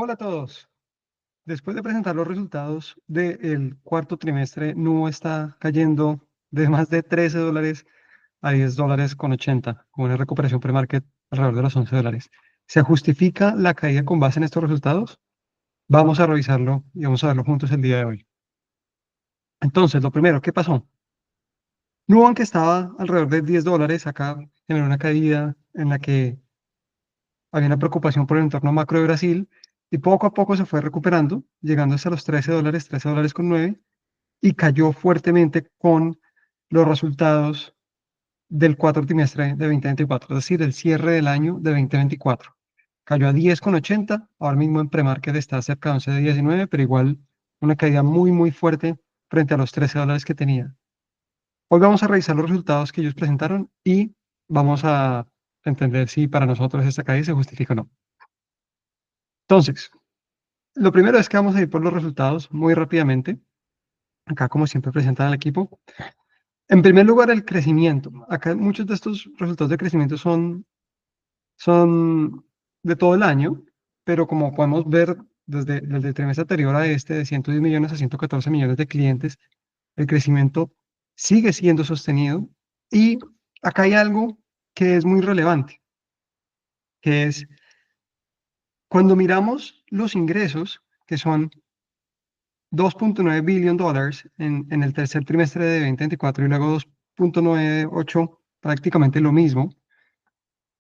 Hola a todos. Después de presentar los resultados del cuarto trimestre, NUO está cayendo de más de $13 a $10.80, con una recuperación pre-market alrededor de los $11. ¿Se justifica la caída con base en estos resultados? Vamos a revisarlo y vamos a verlo juntos el día de hoy. Entonces, lo primero, ¿qué pasó? Nubank estaba alrededor de $10, acá generó una caída en la que había una preocupación por el entorno macro de Brasil y poco a poco se fue recuperando, llegando hasta los $13, $13.09, y cayó fuertemente con los resultados del cuarto trimestre de 2024, es decir, el cierre del año de 2024. Cayó a 10,80, ahora mismo en premarket está cerca de 11,19, pero igual una caída muy, muy fuerte frente a los $13 que tenía. Hoy vamos a revisar los resultados que ellos presentaron y vamos a entender si para nosotros esta caída se justifica o no. Entonces, lo primero es que vamos a ir por los resultados muy rápidamente. Acá, como siempre, presentan al equipo. En primer lugar, el crecimiento. Acá muchos de estos resultados de crecimiento son de todo el año, pero como podemos ver desde el trimestre anterior a este, de 110 millones a 114 millones de clientes, el crecimiento sigue siendo sostenido. Y acá hay algo que es muy relevante, que es cuando miramos los ingresos, que son $2.9 billion en el tercer trimestre de 2024 y luego 2.98, prácticamente lo mismo.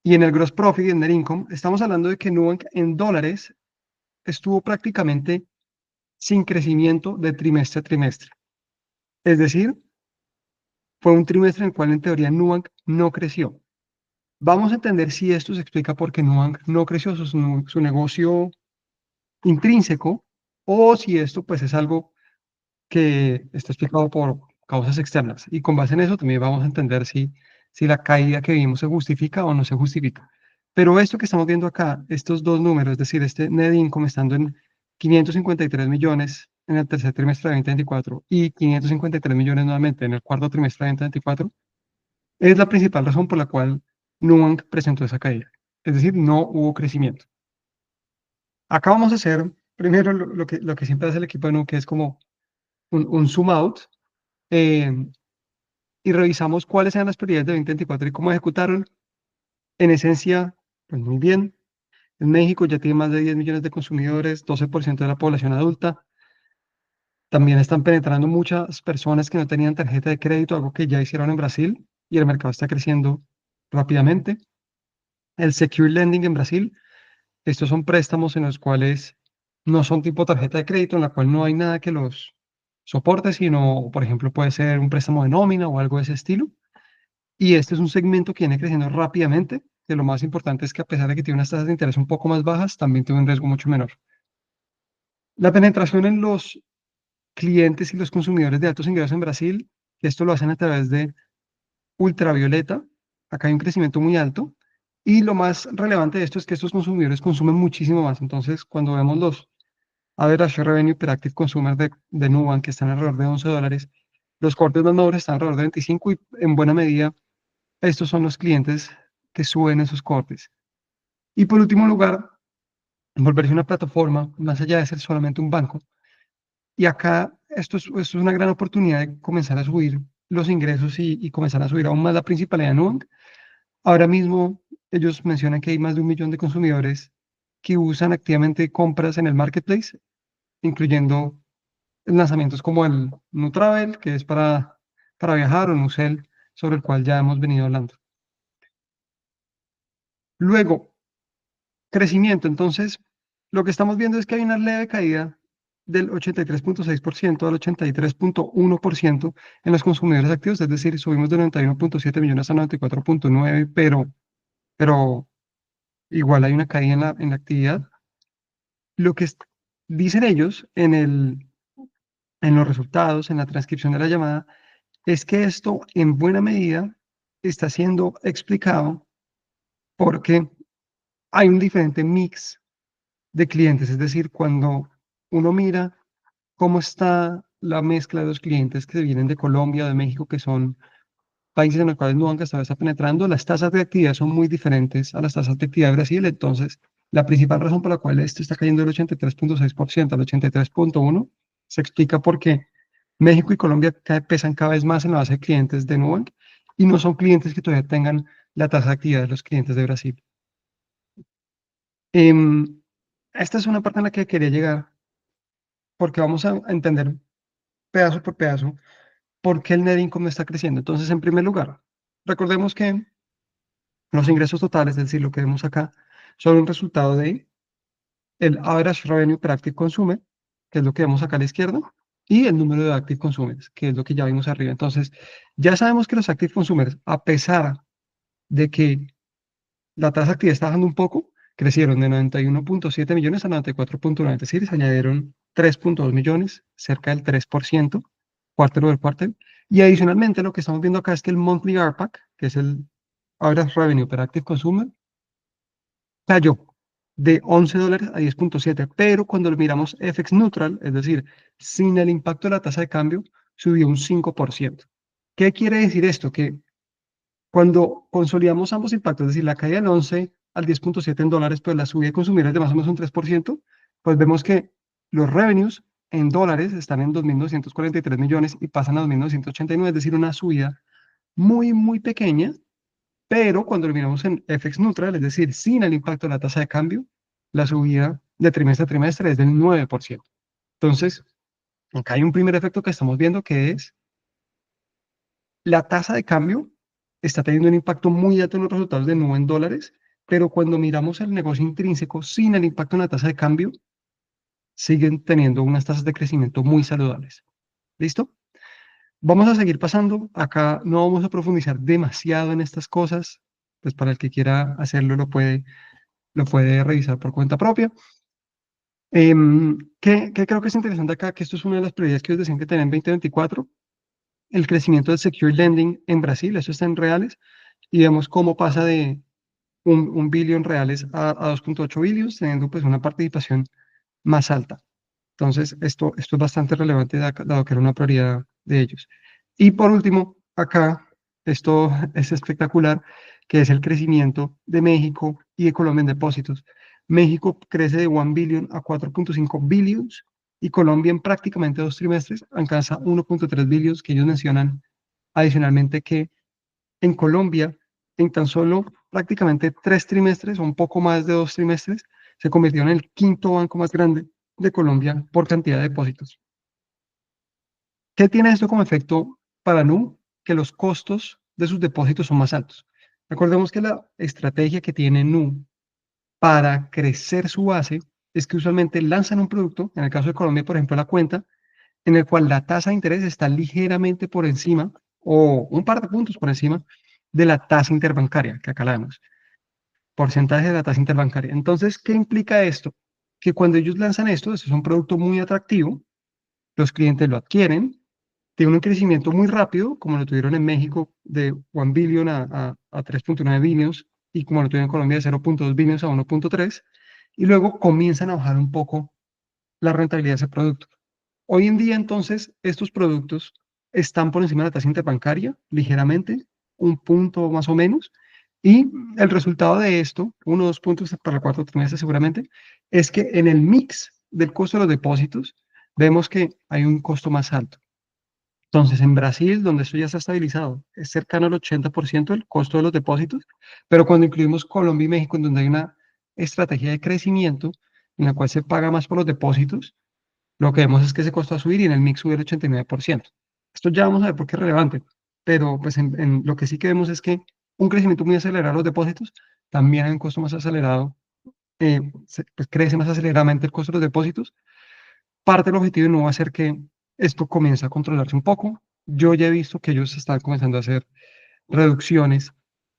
Y en el gross profit y en net income, estamos hablando de que Nubank en dólares estuvo prácticamente sin crecimiento de trimestre a trimestre. Es decir, fue un trimestre en el cual en teoría Nubank no creció. Vamos a entender si esto se explica por qué Nubank no creció su negocio intrínseco, o si esto pues es algo que está explicado por causas externas. Y con base en eso también vamos a entender si la caída que vimos se justifica o no se justifica. Pero esto que estamos viendo acá, estos dos números, es decir, este net income estando en 553 millones en el tercer trimestre de 2024 y 553 millones nuevamente en el cuarto trimestre de 2024, es la principal razón por la cual Nubank presentó esa caída. Es decir, no hubo crecimiento. Acá vamos a hacer primero lo que siempre hace el equipo de Nubank, que es como un zoom out, eh, y revisamos cuáles eran las prioridades de 2024 y cómo ejecutaron. En esencia, pues muy bien. En México ya tiene más de 10 millones de consumidores, 12% de la población adulta. También están penetrando muchas personas que no tenían tarjeta de crédito, algo que ya hicieron en Brasil, y el mercado está creciendo rápidamente. El Secure Lending en Brasil, estos son préstamos en los cuales no son tipo tarjeta de crédito, en la cual no hay nada que los soporte, sino, por ejemplo, puede ser un préstamo de nómina o algo de ese estilo. Y este es un segmento que viene creciendo rápidamente, que lo más importante es que a pesar de que tiene unas tasas de interés un poco más bajas, también tiene un riesgo mucho menor. La penetración en los clientes y los consumidores de altos ingresos en Brasil, esto lo hacen a través de ultravioleta. Acá hay un crecimiento muy alto. Y lo más relevante de esto es que estos consumidores consumen muchísimo más. Entonces, cuando vemos los average revenue per active consumer de Nubank, que están alrededor de $11, los cortes más maduros están alrededor de 25, y en buena medida estos son los clientes que suben esos cortes. Y por último lugar, volverse una plataforma más allá de ser solamente un banco. Y acá esto es una gran oportunidad de comenzar a subir los ingresos y comenzar a subir aún más la principalidad de Nubank. Ahora mismo ellos mencionan que hay más de 1 millón de consumidores que usan activamente compras en el marketplace, incluyendo lanzamientos como el NuTravel, que es para viajar, o Nucel, sobre el cual ya hemos venido hablando. Luego, crecimiento. Entonces, lo que estamos viendo es que hay una leve caída del 83,6% al 83,1% en los consumidores activos, es decir, subimos de 91,7 millones a 94,9, pero igual hay una caída en la actividad. Lo que dicen ellos en los resultados, en la transcripción de la llamada, es que esto en buena medida está siendo explicado porque hay un diferente mix de clientes. Es decir, cuando uno mira cómo está la mezcla de los clientes que vienen de Colombia, de México, que son países en los cuales Nubank está penetrando, las tasas de actividad son muy diferentes a las tasas de actividad de Brasil. Entonces, La principal razón por la cual esto está cayendo del 83,6% al 83,1% se explica porque México y Colombia pesan cada vez más en la base de clientes de Nubank y no son clientes que todavía tengan la tasa de actividad de los clientes de Brasil. Em, Esta es una parte en la que quería llegar porque vamos a entender pedazo por pedazo por qué el net income no está creciendo. Entonces, en primer lugar, recordemos que los ingresos totales, es decir, lo que vemos acá, son un resultado de el average revenue per active consumer, que es lo que vemos acá a la izquierda, y el número de active consumers, que es lo que ya vimos arriba. Entonces, ya sabemos que los active consumers, a pesar de que la tasa de actividad está bajando un poco, crecieron de 91,7 millones a 94,9, es decir, se añadieron 3,2 millones, cerca del 3%, cuarto del cuarto. Y adicionalmente, lo que estamos viendo acá es que el monthly ARPAC, que es el average revenue per active consumer, cayó de $11 a 10,7, pero cuando lo miramos FX neutral, es decir, sin el impacto de la tasa de cambio, subió un 5%. ¿Qué quiere decir esto? Que cuando consolidamos ambos impactos, es decir, la caída del 11 al 10,7 en dólares, pues la subida de consumidores de más o menos un 3%, pues vemos que los revenues en dólares están en 2.943 millones y pasan a 2.989, es decir, una subida muy, muy pequeña, pero cuando lo miramos en FX neutral, es decir, sin el impacto de la tasa de cambio, la subida de trimestre a trimestre es del 9%. Entonces, acá hay un primer efecto que estamos viendo que es la tasa de cambio está teniendo un impacto muy alto en los resultados de nuevo en dólares, pero cuando miramos el negocio intrínseco sin el impacto en la tasa de cambio, siguen teniendo unas tasas de crecimiento muy saludables. ¿Listo? Vamos a seguir pasando. Acá no vamos a profundizar demasiado en estas cosas, pues para el que quiera hacerlo lo puede revisar por cuenta propia. ¿Qué creo que es interesante acá? Que esto es una de las prioridades que ellos decían que tenían en 2024, el crecimiento del secure lending en Brasil, eso está en reales, y vemos cómo pasa de un billón reales a 2,8 billones, teniendo pues una participación más alta. Entonces, esto es bastante relevante dado que era una prioridad de ellos. Y por último, acá, esto es espectacular, que es el crecimiento de México y de Colombia en depósitos. México crece de 1 billion a 4,5 billions y Colombia en prácticamente 2 trimestres alcanza 1,3 billions, que ellos mencionan adicionalmente que en Colombia, en tan solo prácticamente 3 trimestres, o un poco más de 2 trimestres, se convirtió en el quinto banco más grande de Colombia por cantidad de depósitos. ¿Qué tiene esto como efecto para Nu? Que los costos de sus depósitos son más altos. Recordemos que la estrategia que tiene Nu para crecer su base es que usualmente lanzan un producto, en el caso de Colombia, por ejemplo, la cuenta, en el cual la tasa de interés está ligeramente por encima o un par de puntos por encima de la tasa interbancaria, que acá la vemos, porcentaje de la tasa interbancaria. Entonces, ¿qué implica esto? Que cuando ellos lanzan esto es un producto muy atractivo, los clientes lo adquieren, tiene un crecimiento muy rápido, como lo tuvieron en México de 1 billion a 3,9 billions, y como lo tuvieron en Colombia de 0,2 billions a 1,3, y luego comienzan a bajar un poco la rentabilidad de ese producto. Hoy en día, entonces, estos productos están por encima de la tasa interbancaria, ligeramente, un punto más o menos, y el resultado de esto, 1 o 2 puntos para el cuarto trimestre seguramente, es que en el mix del costo de los depósitos, vemos que hay un costo más alto. Entonces, en Brasil, donde esto ya está estabilizado, es cercano al 80% del costo de los depósitos, pero cuando incluimos Colombia y México, en donde hay una estrategia de crecimiento en la cual se paga más por los depósitos, lo que vemos es que ese costo va a subir y en el mix sube el 89%. Esto ya vamos a ver por qué es relevante, pero pues en lo que sí que vemos es que un crecimiento muy acelerado de los depósitos, también hay un costo más acelerado, pues crece más aceleradamente el costo de los depósitos. Parte del objetivo no va a ser que esto comience a controlarse un poco. Yo ya he visto que ellos están comenzando a hacer reducciones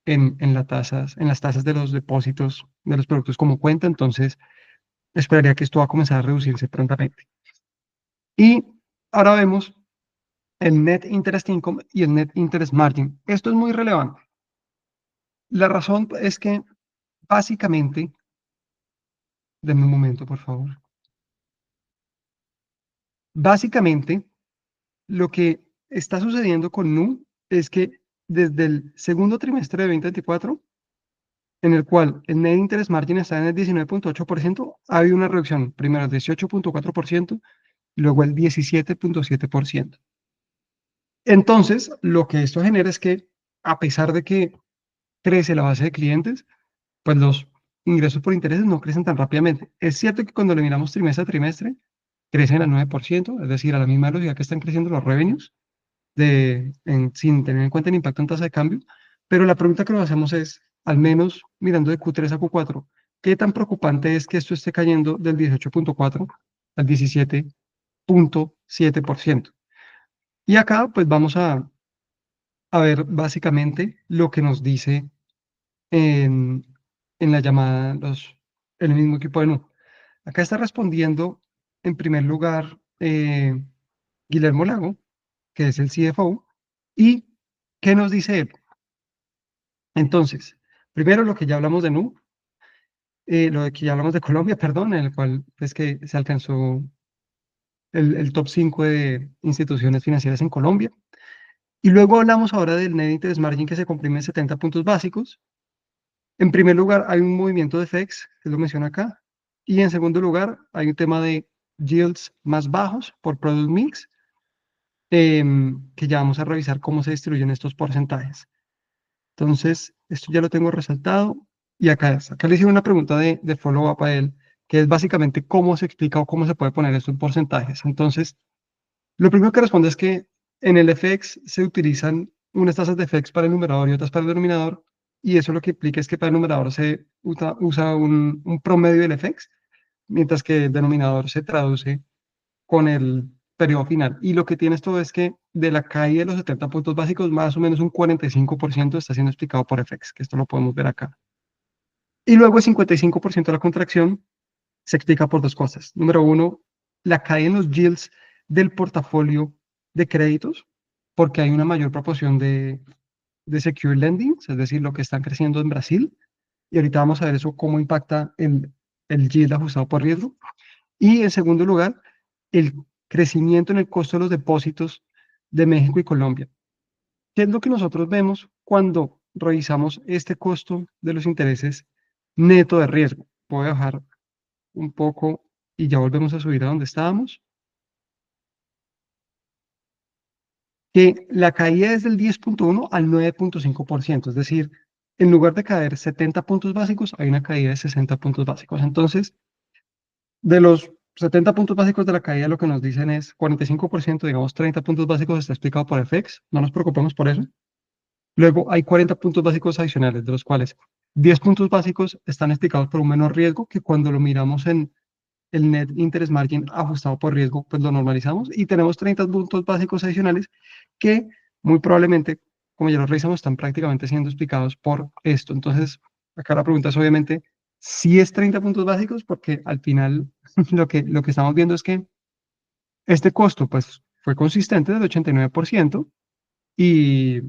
en las tasas de los depósitos de los productos como cuenta, entonces esperaría que esto va a comenzar a reducirse prontamente. Y ahora vemos el net interest income y el net interest margin. Esto es muy relevante. La razón es que básicamente, denme un momento, por favor. Básicamente, lo que está sucediendo con Nu es que desde el segundo trimestre de 2024 en el cual el net interest margin está en el 19.8%, ha habido una reducción, primero el 18.4% y luego el 17.7%. Entonces, lo que esto genera es que, a pesar de que crece la base de clientes, pues los ingresos por intereses no crecen tan rápidamente. Es cierto que cuando lo miramos trimestre a trimestre, crecen al 9%, es decir, a la misma velocidad que están creciendo los revenues, sin tener en cuenta el impacto en tasa de cambio, pero la pregunta que nos hacemos es, al menos mirando de Q3 a Q4, ¿qué tan preocupante es que esto esté cayendo del 18.4 al 17.7%? Y acá pues vamos a ver básicamente lo que nos dice en, en la llamada el mismo equipo de Nu. Acá está respondiendo en primer lugar Guillermo Lago, que es el CFO, y ¿qué nos dice él? Entonces, primero lo que ya hablamos de Nu, lo de que ya hablamos de Colombia, perdón, en el cual es que se alcanzó el top 5 de instituciones financieras en Colombia. Y luego hablamos ahora del net interest margin que se comprime en 70 puntos básicos. En primer lugar, hay un movimiento de FX, que lo menciona acá. Y en segundo lugar, hay un tema de yields más bajos por product mix, que ya vamos a revisar cómo se distribuyen estos porcentajes. Entonces, esto ya lo tengo resaltado. Y acá le hicieron una pregunta de follow-up a él, que es básicamente cómo se explica o cómo se puede poner esto en porcentajes. Entonces, lo primero que responde es que en el FX se utilizan unas tasas de FX para el numerador y otras para el denominador, y eso lo que implica es que para el numerador se usa un promedio del FX, mientras que el denominador se traduce con el periodo final. Y lo que tiene esto es que de la caída de los 70 puntos básicos, más o menos un 45% está siendo explicado por FX, que esto lo podemos ver acá. Y luego el 55% de la contracción se explica por dos cosas. Número uno, la caída en los yields del portafolio de créditos, porque hay una mayor proporción de secure lending, es decir, lo que están creciendo en Brasil. Y ahorita vamos a ver eso, cómo impacta el yield ajustado por riesgo. Y en segundo lugar, el crecimiento en el costo de los depósitos de México y Colombia. ¿Qué es lo que nosotros vemos cuando revisamos este costo de los intereses neto de riesgo? Voy a bajar un poco y ya volvemos a subir a donde estábamos. Que la caída es del 10.1 al 9.5%, es decir, en lugar de caer 70 puntos básicos, hay una caída de 60 puntos básicos. Entonces, de los 70 puntos básicos de la caída, lo que nos dicen es 45%, digamos 30 puntos básicos está explicado por FX, no nos preocupemos por eso. Luego hay 40 puntos básicos adicionales, de los cuales 10 puntos básicos están explicados por un menor riesgo, que cuando lo miramos en el net interest margin ajustado por riesgo, pues lo normalizamos y tenemos 30 puntos básicos adicionales que muy probablemente, como ya lo revisamos, están prácticamente siendo explicados por esto. Entonces, acá la pregunta es obviamente si es 30 puntos básicos, porque al final lo que estamos viendo es que este costo pues fue consistente del 89% y,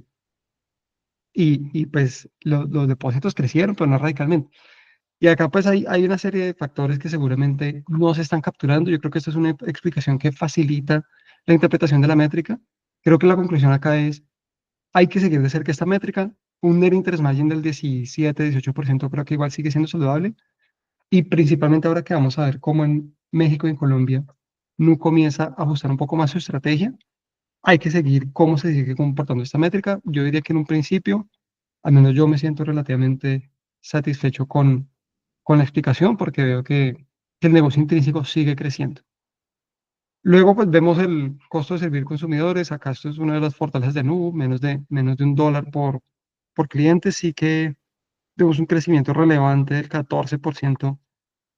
y pues los depósitos crecieron, pero no radicalmente. Y acá pues hay una serie de factores que seguramente no se están capturando. Yo creo que esta es una explicación que facilita la interpretación de la métrica. Creo que la conclusión acá es, hay que seguir de cerca esta métrica. Un net interest margin del 17-18% creo que igual sigue siendo saludable. Y principalmente ahora que vamos a ver cómo en México y en Colombia no comienza a ajustar un poco más su estrategia, hay que seguir cómo se sigue comportando esta métrica. Yo diría que en un principio, al menos yo me siento relativamente satisfecho con la explicación porque veo que el negocio intrínseco sigue creciendo. Luego, pues vemos el costo de servir consumidores. Acá esto es una de las fortalezas de Nu, menos de $1 por cliente. Sí que vemos un crecimiento relevante del 14%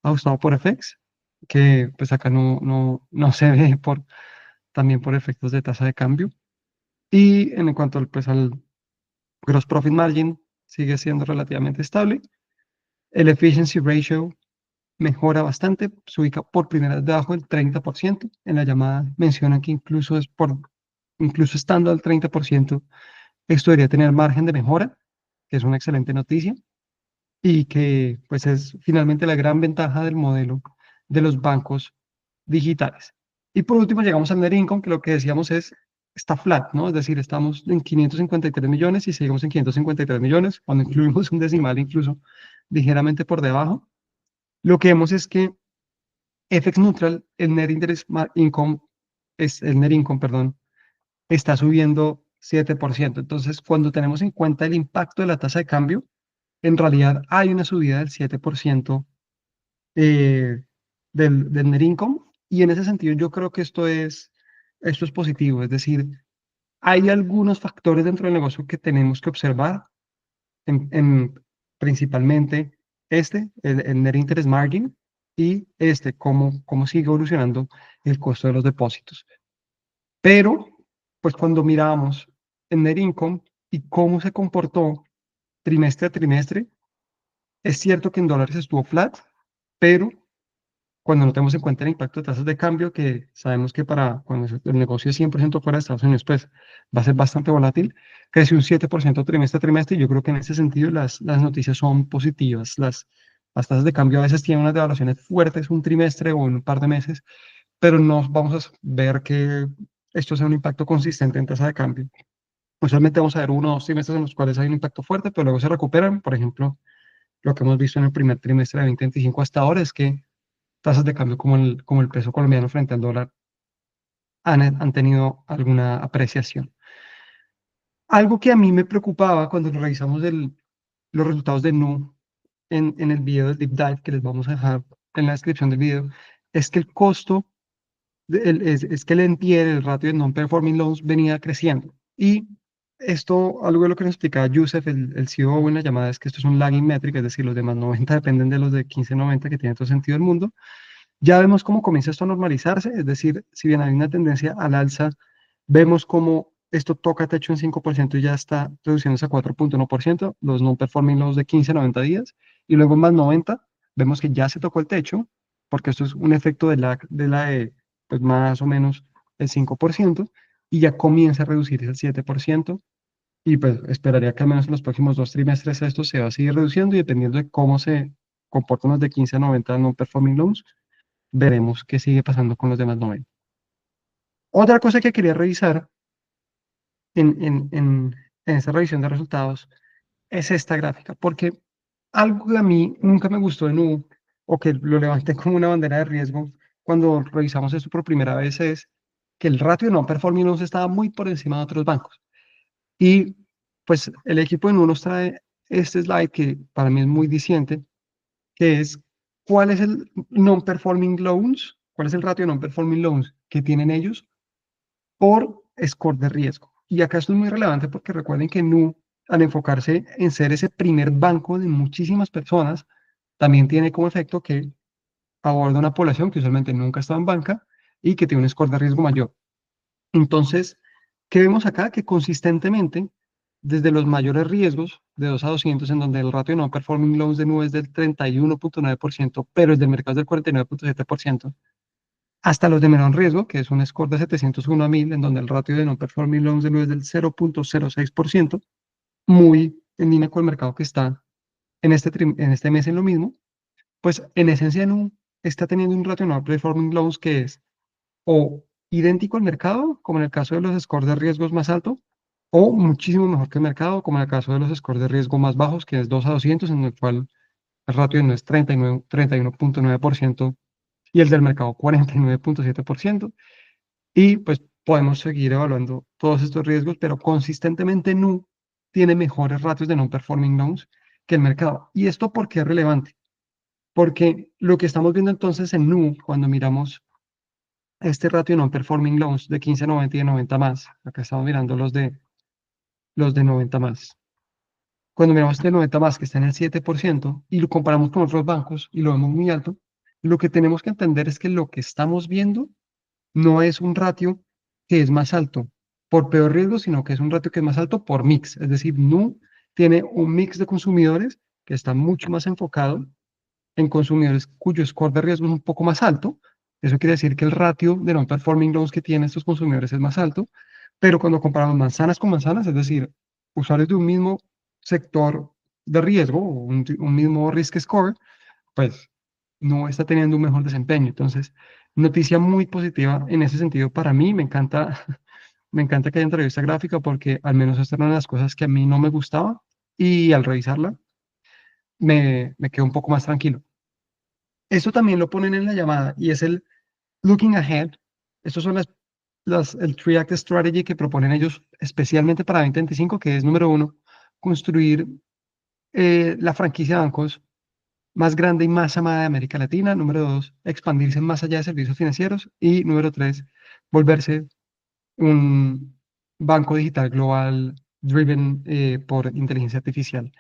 ajustado por FX, que pues acá no se ve también por efectos de tasa de cambio. Y en cuanto al gross profit margin, sigue siendo relativamente estable. El efficiency ratio mejora bastante, se ubica por primera vez debajo del 30%. En la llamada mencionan que incluso estando al 30%, esto debería tener margen de mejora, que es una excelente noticia, y que pues es finalmente la gran ventaja del modelo de los bancos digitales. Y por último llegamos al net income, que lo que decíamos es está flat, ¿no? Es decir, estamos en 553 millones y seguimos en 553 millones, cuando incluimos un decimal incluso ligeramente por debajo. Lo que vemos es que FX neutral, el net interest income, el net income, perdón, está subiendo 7%. Entonces, cuando tenemos en cuenta el impacto de la tasa de cambio, en realidad hay una subida del 7% eh, del net income. Y en ese sentido, yo creo que esto es positivo. Es decir, hay algunos factores dentro del negocio que tenemos que observar, principalmente el net interest margin, y cómo sigue evolucionando el costo de los depósitos. Pero, pues cuando miramos el net income y cómo se comportó trimestre a trimestre, es cierto que en dólares estuvo flat, pero cuando no tenemos en cuenta el impacto de tasas de cambio, que sabemos que para cuando el negocio es 100% fuera de Estados Unidos, pues va a ser bastante volátil, creció un 7% trimestre a trimestre, y yo creo que en ese sentido las noticias son positivas. Las tasas de cambio a veces tienen unas devaluaciones fuertes un trimestre o en un par de meses, pero no vamos a ver que esto sea un impacto consistente en tasa de cambio. Usualmente vamos a ver 1 o 2 trimestres en los cuales hay un impacto fuerte, pero luego se recuperan. Por ejemplo, lo que hemos visto en el primer trimestre de 2025 hasta ahora es que tasas de cambio como el peso colombiano frente al dólar han tenido alguna apreciación. Algo que a mí me preocupaba cuando revisamos los resultados de Nu en el video del Deep Dive, que les vamos a dejar en la descripción del video, es que el costo, es que el NPL, el ratio de non-performing loans, venía creciendo. Y esto, algo de lo que nos explicaba Yusef, el CEO, en la llamada, es que esto es un lagging metric, es decir, los demás 90 dependen de los de 15-90, que tiene todo sentido del mundo. Ya vemos cómo comienza esto a normalizarse, es decir, si bien hay una tendencia al alza, vemos cómo esto toca techo en 5% y ya está reduciéndose a 4,1%, los non-performing loans de 15 a 90 días, y luego en más 90, vemos que ya se tocó el techo, porque esto es un efecto de pues más o menos el 5%, y ya comienza a reducirse el 7%, y pues esperaría que al menos en los próximos 2 trimestres esto se va a seguir reduciendo, y dependiendo de cómo se comportan los de 15 a 90 non-performing loans, veremos qué sigue pasando con los demás 90. Otra cosa que quería revisar en esta revisión de resultados es esta gráfica, porque algo que a mí nunca me gustó de Nu, o que lo levanté como una bandera de riesgo cuando revisamos esto por primera vez, es que el ratio de non-performing loans estaba muy por encima de otros bancos. Y pues el equipo de Nu nos trae este slide que para mí es muy diciente, que es cuál es el non-performing loans, cuál es el ratio de non-performing loans que tienen ellos por score de riesgo. Y acá esto es muy relevante porque recuerden que Nu, al enfocarse en ser ese primer banco de muchísimas personas, también tiene como efecto que aborda una población que usualmente nunca estaba en banca y que tiene un score de riesgo mayor. Entonces, ¿qué vemos acá? Que consistentemente, desde los mayores riesgos, de 2 a 200, en donde el ratio de non-performing loans de Nu es del 31,9%, pero el del mercado es del 49,7%, hasta los de menor riesgo, que es un score de 701 a 1000, en donde el ratio de non-performing loans de Nu es del 0,06%, muy en línea con el mercado que está en este mes en lo mismo. Pues en esencia Nu está teniendo un ratio de non-performing loans que es o idéntico al mercado, como en el caso de los scores de riesgos más altos, o muchísimo mejor que el mercado, como en el caso de los scores de riesgo más bajos, que es 2 a 200, en el cual el ratio no es 31,9% y el del mercado 49,7%. Y pues podemos seguir evaluando todos estos riesgos, pero consistentemente Nu tiene mejores ratios de non-performing loans que el mercado. ¿Y esto por qué es relevante? Porque lo que estamos viendo entonces en Nu, cuando miramos este ratio de non-performing loans de 15 a 90 y de 90 más, acá estamos mirando los de 90 más. Cuando miramos este 90 más, que está en el 7%, y lo comparamos con otros bancos y lo vemos muy alto, lo que tenemos que entender es que lo que estamos viendo no es un ratio que es más alto por peor riesgo, sino que es un ratio que es más alto por mix. Es decir, Nu tiene un mix de consumidores que está mucho más enfocado en consumidores cuyo score de riesgo es un poco más alto. Eso quiere decir que el ratio de non-performing loans que tienen estos consumidores es más alto, pero cuando comparamos manzanas con manzanas, es decir, usuarios de un mismo sector de riesgo o un mismo risk score, pues no está teniendo un mejor desempeño. Entonces, noticia muy positiva en ese sentido para mí. Me encanta Me encanta que haya entrevista gráfica porque al menos esta era una de las cosas que a mí no me gustaba y al revisarla me quedo un poco más tranquilo. Esto también lo ponen en la llamada y es el looking ahead. Estos son el Three Act Strategy que proponen ellos especialmente para 2025, que es número uno, construir la franquicia de bancos más grande y más amada de América Latina. Número dos, expandirse más allá de servicios financieros. Y número tres, volverse un banco digital global driven por inteligencia artificial.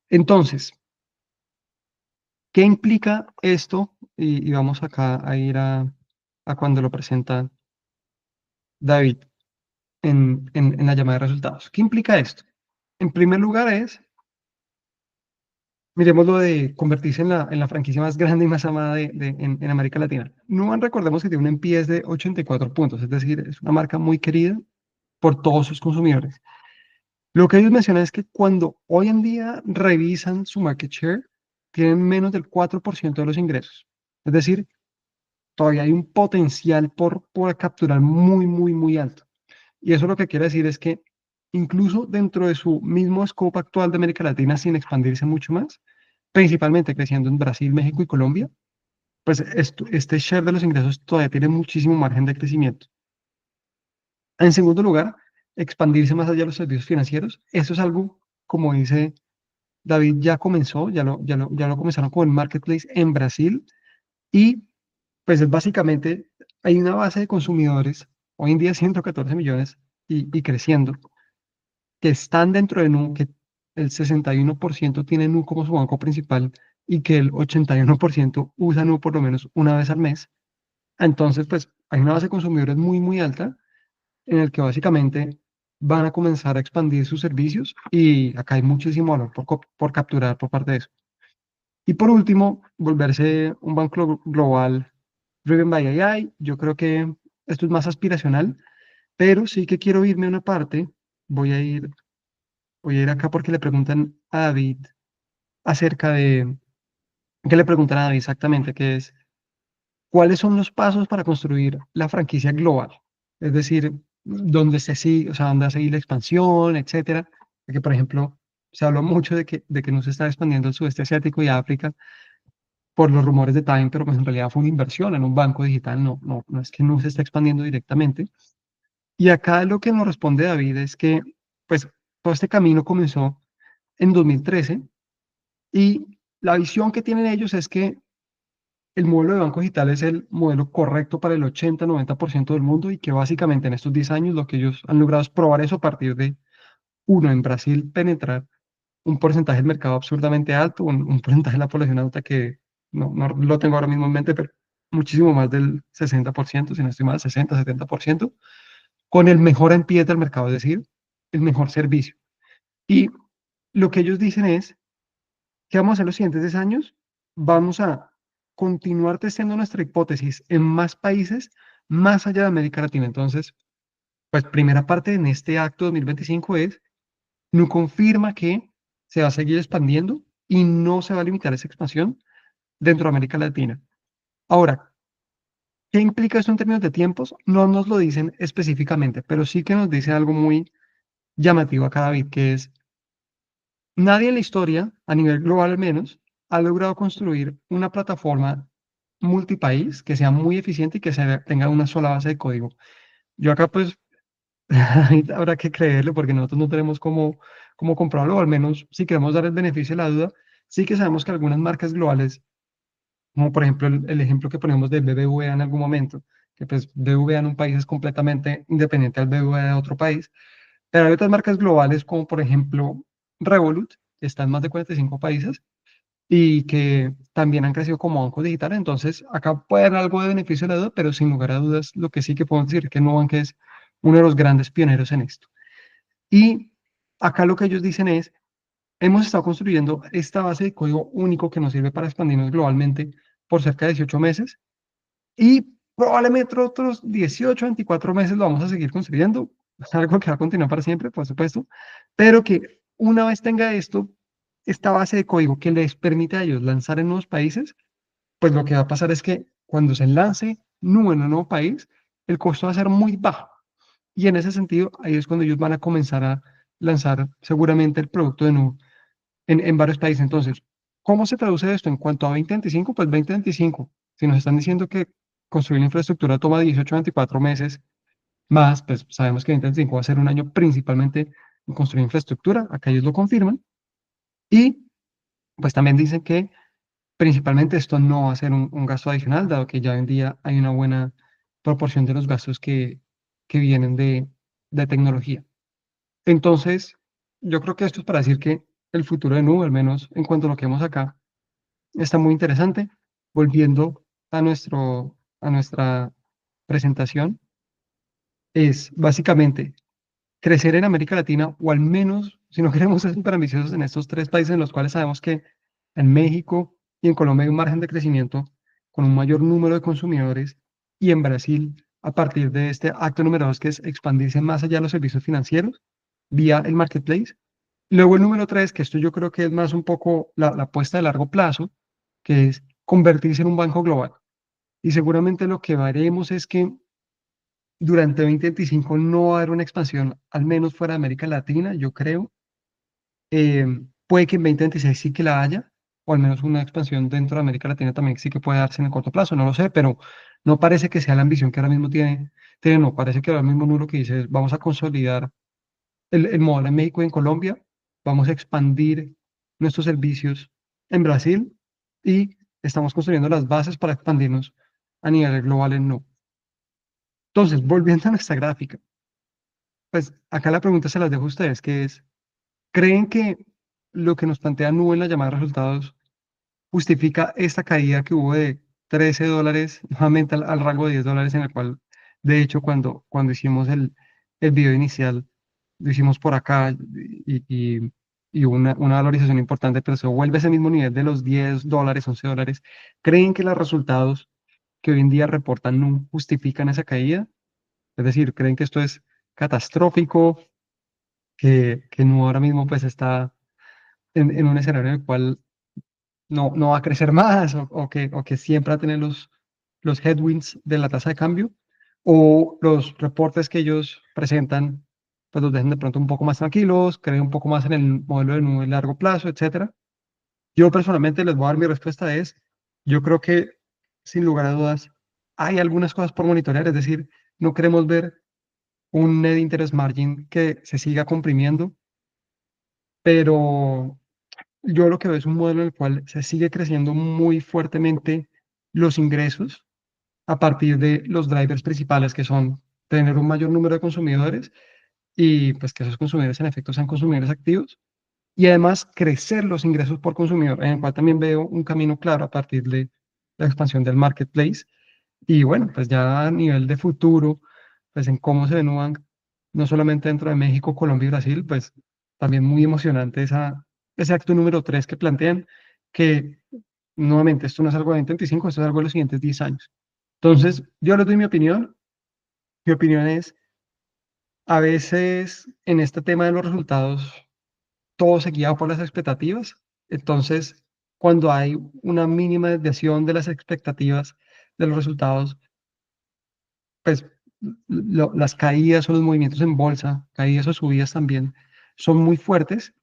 Entonces, ¿qué implica esto? Y vamos acá a ir a cuando lo presenta David en la llamada de resultados. ¿Qué implica esto? En primer lugar miremos lo de convertirse en la franquicia más grande y más amada en América Latina. Nubank, recordemos que tiene un NPS de 84 puntos, es decir, es una marca muy querida por todos sus consumidores. Lo que ellos mencionan es que cuando hoy en día revisan su market share, tienen menos del 4% de los ingresos. Es decir, todavía hay un potencial por capturar muy, muy, muy alto. Y eso lo que quiere decir es que incluso dentro de su mismo scope actual de América Latina, sin expandirse mucho más, principalmente creciendo en Brasil, México y Colombia, pues este share de los ingresos todavía tiene muchísimo margen de crecimiento. En segundo lugar, expandirse más allá de los servicios financieros. Eso es algo, como dice David, ya comenzó, ya lo comenzaron con el marketplace en Brasil y pues es básicamente, hay una base de consumidores, hoy en día 114 millones y creciendo, que están dentro de Nu, que el 61% tiene Nu como su banco principal y que el 81% usa Nu por lo menos una vez al mes. Entonces, pues hay una base de consumidores muy, muy alta en el que básicamente van a comenzar a expandir sus servicios y acá hay muchísimo valor por capturar por parte de eso. Y por último, volverse un banco global driven by AI. Yo creo que esto es más aspiracional, pero sí que quiero irme a una parte. Voy a ir Voy a ir acá porque le preguntan a David acerca de, ¿qué le preguntan a David exactamente? Que es, ¿cuáles son los pasos para construir la franquicia global? Es decir, dónde se sigue, o sea, dónde va a seguir la expansión, etcétera. Porque, por ejemplo, se habló mucho de que no se está expandiendo el sudeste asiático y África por los rumores de Time, pero pues en realidad fue una inversión en un banco digital, no es que no se está expandiendo directamente. Y acá lo que nos responde David es que, pues, todo este camino comenzó en 2013. Y la visión que tienen ellos es que el modelo de banco digital es el modelo correcto para el 80-90% del mundo y que básicamente en estos 10 años lo que ellos han logrado es probar eso a partir de, uno, en Brasil penetrar un porcentaje del mercado absurdamente alto, un porcentaje de la población adulta que no lo tengo ahora mismo en mente, pero muchísimo más del 60%, si no estoy mal, 60-70%, con el mejor en pie del mercado, es decir, el mejor servicio. Y lo que ellos dicen es ¿qué vamos a hacer los siguientes 10 años? Vamos a continuar testando nuestra hipótesis en más países más allá de América Latina. Entonces, pues primera parte en este acto 2025 es, no confirma que se va a seguir expandiendo y no se va a limitar esa expansión dentro de América Latina. Ahora, ¿qué implica esto en términos de tiempos? No nos lo dicen específicamente, pero sí que nos dice algo muy llamativo a cada bit, que es nadie en la historia, a nivel global al menos, ha logrado construir una plataforma multipaís que sea muy eficiente y que tenga una sola base de código. Yo acá pues habrá que creerle porque nosotros no tenemos cómo comprobarlo, o al menos si queremos dar el beneficio de la duda, sí que sabemos que algunas marcas globales, como por ejemplo el ejemplo que ponemos de BBVA en algún momento, que pues BBVA en un país es completamente independiente al BBVA de otro país, pero hay otras marcas globales como por ejemplo Revolut, que está en más de 45 países y que también han crecido como bancos digitales. Entonces, acá puede haber algo de beneficio de la duda, pero sin lugar a dudas, lo que sí que podemos decir es que Nubank es uno de los grandes pioneros en esto. Y acá lo que ellos dicen es, hemos estado construyendo esta base de código único que nos sirve para expandirnos globalmente por cerca de 18 meses y probablemente otros 18, 24 meses lo vamos a seguir construyendo, algo que va a continuar para siempre, por supuesto, pero que una vez tenga esta base de código que les permite a ellos lanzar en nuevos países, pues lo que va a pasar es que cuando se lance Nube en un nuevo país, el costo va a ser muy bajo. Y en ese sentido, ahí es cuando ellos van a comenzar a lanzar seguramente el producto de Nu en varios países. Entonces, ¿cómo se traduce esto en cuanto a 2025? Pues 2025, si nos están diciendo que construir la infraestructura toma 18 a 24 meses más, pues sabemos que 2025 va a ser un año principalmente en construir infraestructura, acá ellos lo confirman, y pues también dicen que principalmente esto no va a ser un gasto adicional, dado que ya hoy en día hay una buena proporción de los gastos que vienen de tecnología. Entonces, yo creo que esto es para decir que el futuro de Nube, al menos en cuanto a lo que vemos acá, está muy interesante. Volviendo a nuestra presentación, es básicamente crecer en América Latina, o al menos, si no queremos ser súper ambiciosos en estos tres países en los cuales sabemos que en México y en Colombia hay un margen de crecimiento con un mayor número de consumidores, y en Brasil, a partir de este acto número dos, que es expandirse más allá de los servicios financieros vía el marketplace. Luego el número tres, que esto yo creo que es más un poco la apuesta de largo plazo, que es convertirse en un banco global. Y seguramente lo que veremos es que durante 2025 no va a haber una expansión, al menos fuera de América Latina, yo creo. Eh, Puede que en 2026 sí que la haya, o al menos una expansión dentro de América Latina también sí que puede darse en el corto plazo, no lo sé, pero no parece que sea la ambición que ahora mismo no, parece que ahora mismo Nulo que dice es, vamos a consolidar el modelo en México y en Colombia, vamos a expandir nuestros servicios en Brasil, y estamos construyendo las bases para expandirnos a nivel global en Nu. Entonces, volviendo a nuestra gráfica, pues acá la pregunta se las dejo a ustedes, que es, ¿creen que lo que nos plantea Nu en la llamada de resultados justifica esta caída que hubo de $13, nuevamente al rango de $10, en el cual, de hecho, cuando hicimos el video inicial, lo hicimos por acá y hubo una valorización importante, pero se vuelve a ese mismo nivel de los $10, $11? ¿Creen que los resultados que hoy en día reportan Nu justifican esa caída? Es decir, ¿creen que esto es catastrófico, que Nu ahora mismo pues está en un escenario en el cual no va a crecer más, o que siempre va a tener los headwinds de la tasa de cambio, o los reportes que ellos presentan, pues los dejen de pronto un poco más tranquilos, creen un poco más en el modelo de nube largo plazo, etcétera? Yo personalmente les voy a dar mi respuesta es, yo creo que sin lugar a dudas hay algunas cosas por monitorear, es decir, no queremos ver un net interest margin que se siga comprimiendo, pero yo lo que veo es un modelo en el cual se sigue creciendo muy fuertemente los ingresos a partir de los drivers principales, que son tener un mayor número de consumidores, y pues que esos consumidores en efecto sean consumidores activos, y además crecer los ingresos por consumidor, en el cual también veo un camino claro a partir de la expansión del marketplace. Y bueno, pues ya a nivel de futuro, pues en cómo se ve Nubank, no solamente dentro de México, Colombia y Brasil, pues también muy emocionante ese acto número 3 que plantean, que nuevamente esto no es algo de 2025, esto es algo de los siguientes 10 años. Entonces, yo les doy mi opinión. Mi opinión es, a veces en este tema de los resultados, todo se guía por las expectativas. Entonces, cuando hay una mínima desviación de las expectativas de los resultados, pues las caídas o los movimientos en bolsa, caídas o subidas también, son muy fuertes.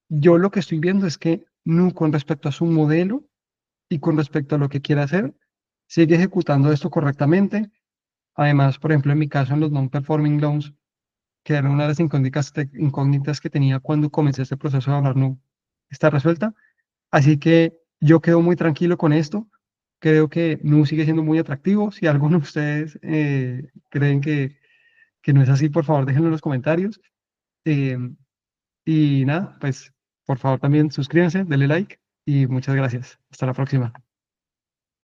Yo lo que estoy viendo es que Nu, con respecto a su modelo y con respecto a lo que quiere hacer, sigue ejecutando esto correctamente. Además, por ejemplo, en mi caso, en los non-performing loans, que era una de las incógnitas que tenía cuando comencé este proceso de hablar Nu, está resuelta. Así que yo quedo muy tranquilo con esto. Creo que Nu sigue siendo muy atractivo. Si alguno de ustedes creen que no es así, por favor, déjenlo en los comentarios. Eh, y nada, pues por favor también suscríbanse, denle like y muchas gracias. Hasta la próxima.